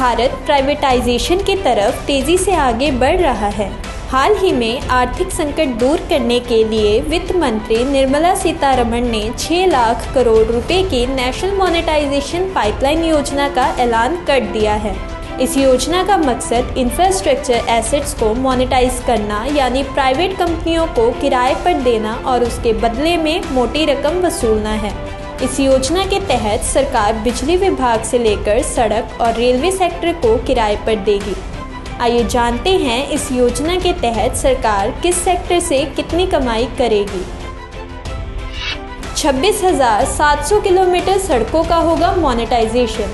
Bharat privatisation की तरफ तेजी से आगे बढ़ रहा है। हाल ही में आर्थिक संकट दूर करने के लिए वित्त मंत्री निर्मला सीतारमण ने 6 लाख करोड़ रुपए की नेशनल मोनेटाइजेशन पाइपलाइन योजना का ऐलान कर दिया है। इस योजना का मकसद इंफ्रास्ट्रक्चर एसेट्स को मोनेटाइज करना, यानी प्राइवेट कंपनियों को किराए पर देना और उसके बदले में मोटी रकम वसूलना है। इस योजना के तहत सरकार बिजली विभाग से लेकर सड़क और रेलवे सेक्टर को किराए पर देगी। आइए जानते हैं इस योजना के तहत सरकार किस सेक्टर से कितनी कमाई करेगी। 26,700 किलोमीटर सड़कों का होगा मोनेटाइजेशन।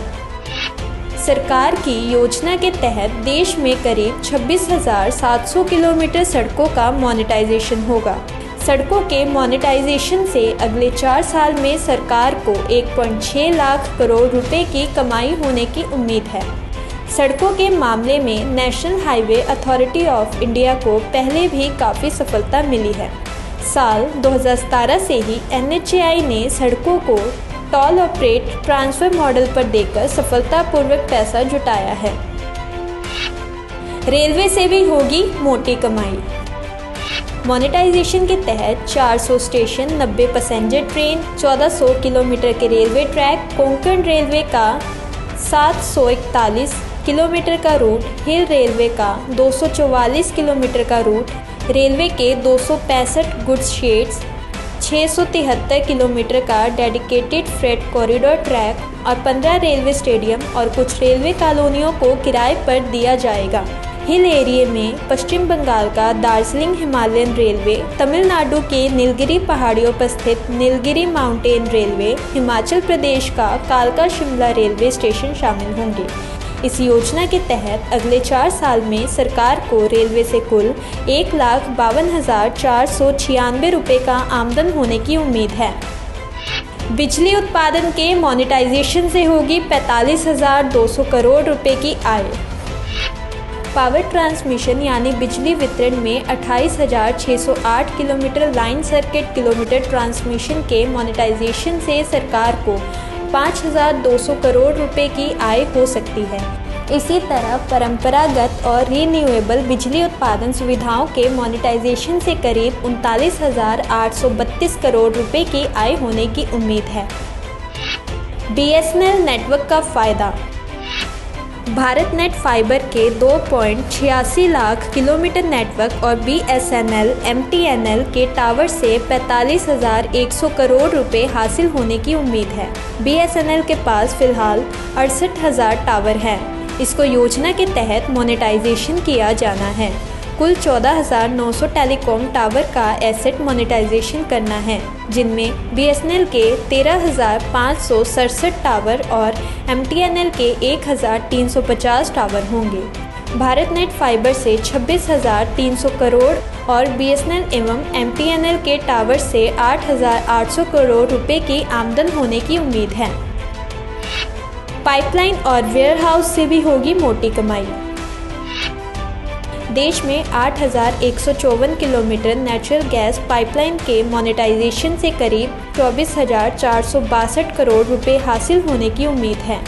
सरकार की योजना के तहत देश में करीब 26,700 किलोमीटर सड़कों का मोनेटाइजेशन होगा। सड़कों के मोनेटाइजेशन से अगले 4 साल में सरकार को 1.6 लाख करोड़ रुपए की कमाई होने की उम्मीद है। सड़कों के मामले में national highway authority of India को पहले भी काफ़ी सफलता मिली है। साल 2017 से ही NHAI ने सड़कों को टोल ऑपरेट ट्रांसफर मॉडल पर देकर सफलतापूर्वक पैसा जुटाया है। रेलवे से भी होगी मोटी कमाई। मोनेटाइजेशन के तहत 400 स्टेशन, 90 पैसेंजर ट्रेन, 1400 किलोमीटर के रेलवे ट्रैक, कोंकण रेलवे का 741 किलोमीटर का रूट, हिल रेलवे का 244 किलोमीटर का रूट, रेलवे के 265 गुड्स शेड्स, 673 किलोमीटर का डेडिकेटेड फ्रेट कॉरिडोर ट्रैक और 15 रेलवे स्टेडियम और कुछ रेलवे कॉलोनियों को किराए पर दिया जाएगा। हिल एरिया में पश्चिम बंगाल का दार्जिलिंग हिमालयन रेलवे, तमिलनाडु के नीलगिरी पहाड़ियों पर स्थित नीलगिरी माउंटेन रेलवे, हिमाचल प्रदेश का कालका शिमला रेलवे स्टेशन शामिल होंगे। इस योजना के तहत अगले 4 साल में सरकार को रेलवे से कुल 1,52,496 रुपये का आमदन होने की उम्मीद है। बिजली उत्पादन के मोनेटाइजेशन से होगी 45,200 करोड़ रुपए की आय। पावर ट्रांसमिशन यानी बिजली वितरण में 28,608 kilometre line circuit kilometre transmission के मोनेटाइजेशन से सरकार को 5,200 करोड़ रुपए की आय हो सकती है। इसी तरह परंपरागत और रिन्यूएबल बिजली उत्पादन सुविधाओं के मोनेटाइजेशन से करीब 39,832 करोड़ रुपए की आय होने की उम्मीद है। BSNL नेटवर्क का फ़ायदा। भारत नेट फाइबर के 2.86 लाख किलोमीटर नेटवर्क और BSNL MTNL के टावर से 45,100 करोड़ रुपए हासिल होने की उम्मीद है। BSNL के पास फिलहाल 68,000 टावर हैं। इसको योजना के तहत मोनेटाइजेशन किया जाना है। कुल 14,900 टेलीकॉम टावर का एसेट मोनेटाइजेशन करना है, जिनमें BSNL के 13,567 टावर और MTNL के 1,350 टावर होंगे। भारत नेट फाइबर से 26,300 करोड़ और BSNL एवं MTNL के टावर से 8,800 करोड़ रुपए की आमदन होने की उम्मीद है। पाइपलाइन और वेयरहाउस से भी होगी मोटी कमाई। देश में 8,154 किलोमीटर नेचुरल गैस पाइपलाइन के मोनेटाइजेशन से करीब 24,462 करोड़ रुपए हासिल होने की उम्मीद है।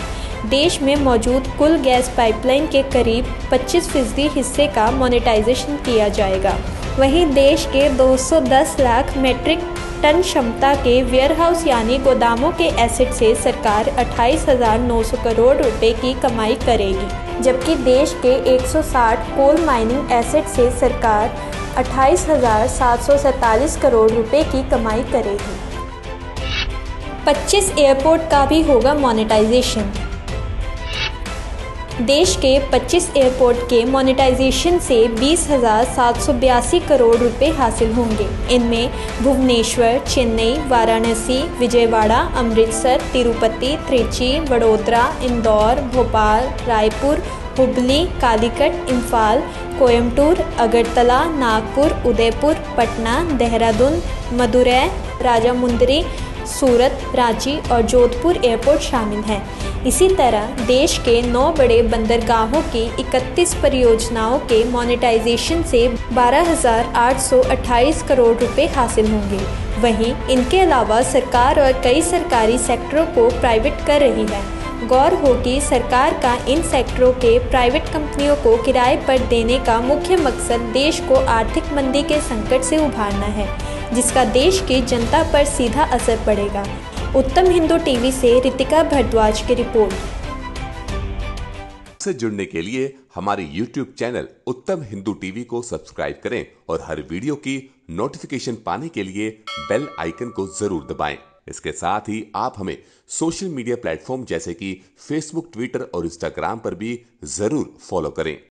देश में मौजूद कुल गैस पाइपलाइन के करीब 25% हिस्से का मोनेटाइजेशन किया जाएगा। वहीं देश के 210 लाख मीट्रिक टन क्षमता के वेयरहाउस यानी गोदामों के एसेट से सरकार 28,900 करोड़ रुपए की कमाई करेगी, जबकि देश के 160 कोल माइनिंग एसेट से सरकार 28,747 करोड़ रुपए की कमाई करेगी। 25 एयरपोर्ट का भी होगा मोनेटाइजेशन। देश के 25 एयरपोर्ट के मोनेटाइजेशन से 20,782 करोड़ रुपए हासिल होंगे। इनमें भुवनेश्वर, चेन्नई, वाराणसी, विजयवाड़ा, अमृतसर, तिरुपति, त्रिची, वडोदरा, इंदौर, भोपाल, रायपुर, हुबली, कालीकट, इम्फाल, कोयम्बटूर, अगरतला, नागपुर, उदयपुर, पटना, देहरादून, मदुरै, राजामुंदरी, सूरत, रांची और जोधपुर एयरपोर्ट शामिल हैं। इसी तरह देश के 9 बड़े बंदरगाहों की 31 परियोजनाओं के मोनेटाइजेशन से 12,828 करोड़ रुपए हासिल होंगे। वहीं इनके अलावा सरकार और कई सरकारी सेक्टरों को प्राइवेट कर रही है। गौर हो कि सरकार का इन सेक्टरों के प्राइवेट कंपनियों को किराए पर देने का मुख्य मकसद देश को आर्थिक मंदी के संकट से उभारना है, जिसका देश की जनता पर सीधा असर पड़ेगा। उत्तम हिंदू टीवी से रितिका भारद्वाज की रिपोर्ट। से जुड़ने के लिए हमारे YouTube चैनल उत्तम हिंदू टीवी को सब्सक्राइब करें और हर वीडियो की नोटिफिकेशन पाने के लिए बेल आइकन को जरूर दबाएं। इसके साथ ही आप हमें सोशल मीडिया प्लेटफॉर्म जैसे कि फेसबुक, ट्विटर और इंस्टाग्राम पर भी जरूर फॉलो करें।